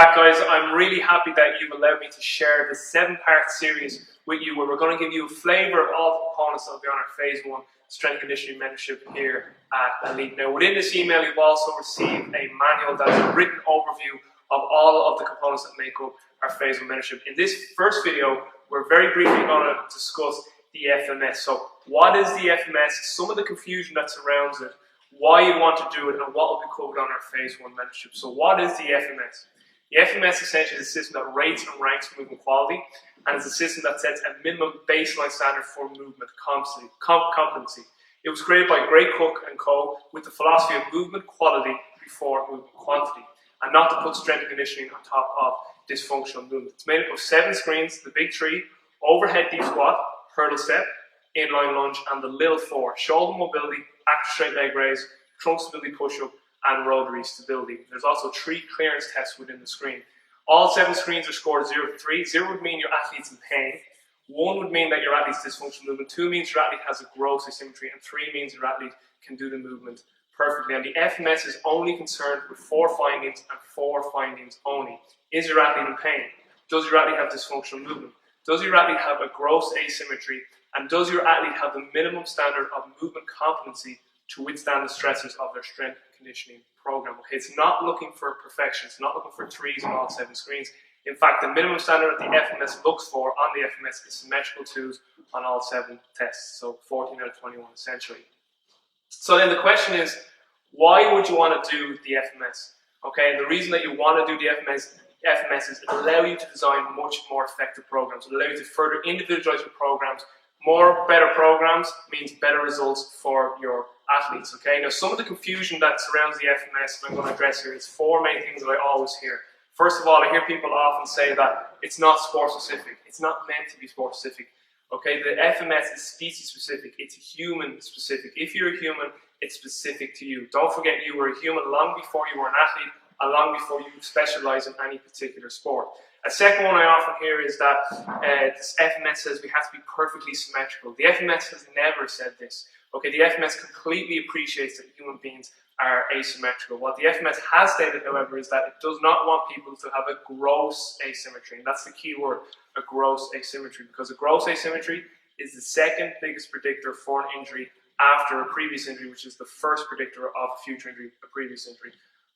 back, guys. I'm really happy that you've allowed me to share the 7-part series with you, where we're going to give you a flavour of all the components that will be on our Phase 1 Strength Conditioning Mentorship here at Elite. Now, within this email, you've also received a manual that's a written overview of all of the components that make up our Phase 1 Mentorship. In this first video, we're very briefly going to discuss the FMS. So, what is the FMS? Some of the confusion that surrounds it, why you want to do it, and what will be covered on our Phase 1 Mentorship. So, what is the FMS? The FMS essentially is a system that rates and ranks movement quality, and it's a system that sets a minimum baseline standard for movement competency. It was created by Gray Cook and Co. with the philosophy of movement quality before movement quantity, and not to put strength and conditioning on top of dysfunctional movement. It's made up of 7 screens: the big 3, overhead deep squat, hurdle step, inline lunge, and the little 4, shoulder mobility, active straight leg raise, trunk stability push-up, and rotary stability. There's also 3 clearance tests within the screen. All 7 screens are scored 0 to 3. 0 would mean your athlete's in pain. 1 would mean that your athlete's dysfunctional movement. 2 means your athlete has a gross asymmetry. And 3 means your athlete can do the movement perfectly. And the FMS is only concerned with 4 findings and 4 findings only. Is your athlete in pain? Does your athlete have dysfunctional movement? Does your athlete have a gross asymmetry? And does your athlete have the minimum standard of movement competency to withstand the stresses of their strength and conditioning program? Okay, it's not looking for perfection. It's not looking for 3s on all 7 screens. In fact, the minimum standard that the FMS looks for on the FMS is symmetrical 2s on all 7 tests. So 14 out of 21 essentially. So then the question is, why would you want to do the FMS? Okay, and the reason that you want to do the FMS is it allows you to design much more effective programs. It allows you to further individualize your programs. Better programs means better results for your athletes. Okay, now some of the confusion that surrounds the FMS, I'm going to address here, is 4 main things that I always hear. First of all, I hear people often say that it's not sport specific. It's not meant to be sport specific. Okay, the FMS is species specific. It's human specific. If you're a human, it's specific to you. Don't forget, you were a human long before you were an athlete, and long before you specialize in any particular sport. A second one I often hear is that this FMS says we have to be perfectly symmetrical. The FMS has never said this. Okay, the FMS completely appreciates that human beings are asymmetrical. What the FMS has stated, however, is that it does not want people to have a gross asymmetry, and that's the key word, a gross asymmetry, because a gross asymmetry is the second biggest predictor for an injury after a previous injury, which is the first predictor of a future injury, a previous injury.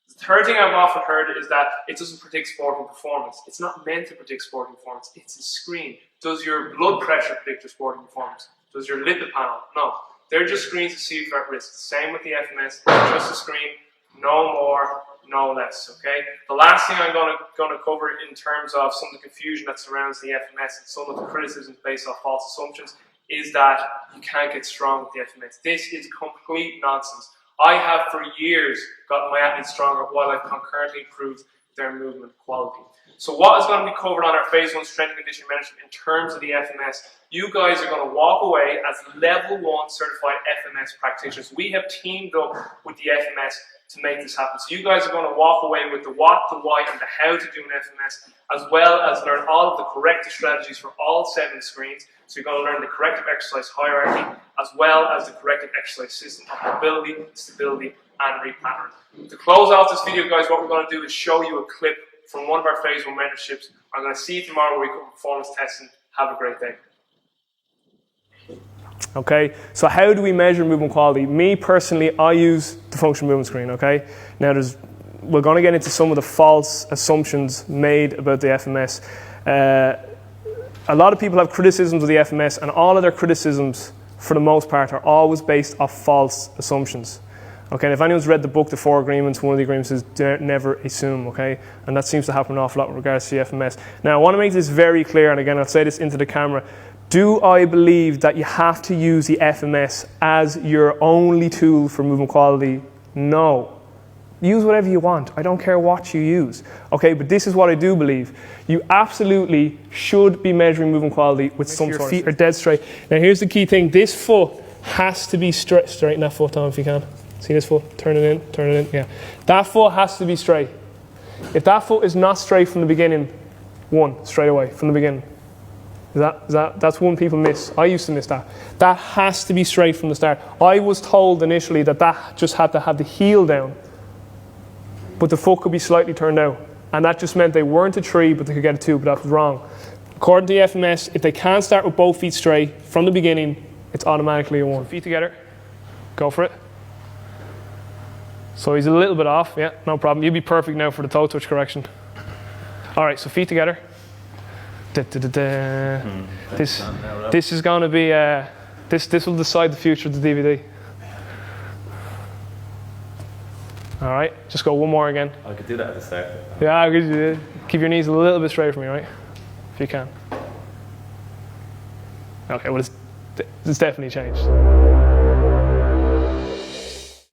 The third thing I've often heard is that it doesn't predict sporting performance. It's not meant to predict sporting performance. It's a screen. Does your blood pressure predict your sporting performance? Does your lipid panel? No. They're just screens to see if you're at risk. Same with the FMS. Just a screen. No more, no less. Okay. The last thing I'm going to cover in terms of some of the confusion that surrounds the FMS and some of the criticisms based off false assumptions is that you can't get strong with the FMS. This is complete nonsense. I have for years gotten my athletes stronger while I've concurrently improved their movement quality. So what is going to be covered on our Phase 1 Strength and Conditioning Mentorship in terms of the FMS? You guys are going to walk away as Level 1 certified FMS practitioners. We have teamed up with the FMS to make this happen. So you guys are going to walk away with the what, the why, and the how to do an FMS, as well as learn all of the corrective strategies for all 7 screens. So you're going to learn the corrective exercise hierarchy, as well as the corrective exercise system of mobility, stability, and repattern. To close off this video, guys, what we're going to do is show you a clip from one of our Phase 1 mentorships. I'm going to see you tomorrow where we cover performance testing. Have a great day. Okay, so how do we measure movement quality? Me personally, I use the functional movement screen. Okay, now we're going to get into some of the false assumptions made about the FMS. A lot of people have criticisms of the FMS, and all of their criticisms, for the most part, are always based off false assumptions. Okay, and if anyone's read the book, The 4 Agreements, one of the agreements is never assume, okay? And that seems to happen an awful lot with regards to the FMS. Now, I want to make this very clear, and again, I'll say this into the camera. Do I believe that you have to use the FMS as your only tool for movement quality? No. Use whatever you want. I don't care what you use. Okay, but this is what I do believe. You absolutely should be measuring movement quality with some sort of... Your feet are dead straight. Now, here's the key thing. This foot has to be straight. Straighten that foot down if you can. See this foot? Turn it in, yeah. That foot has to be straight. If that foot is not straight from the beginning, straight away, from the beginning. That's one people miss. I used to miss that. That has to be straight from the start. I was told initially that just had to have the heel down, but the foot could be slightly turned out. And that just meant they weren't a 3, but they could get a 2, but that was wrong. According to the FMS, if they can't start with both feet straight from the beginning, it's automatically a 1. Feet together. Go for it. So he's a little bit off. Yeah, no problem. You'll be perfect now for the toe touch correction. All right, so feet together. This is going to be, this will decide the future of the DVD. All right, just go one more again. I could do that at the start. Yeah, keep your knees a little bit straight for me, right? If you can. Okay, well, it's definitely changed.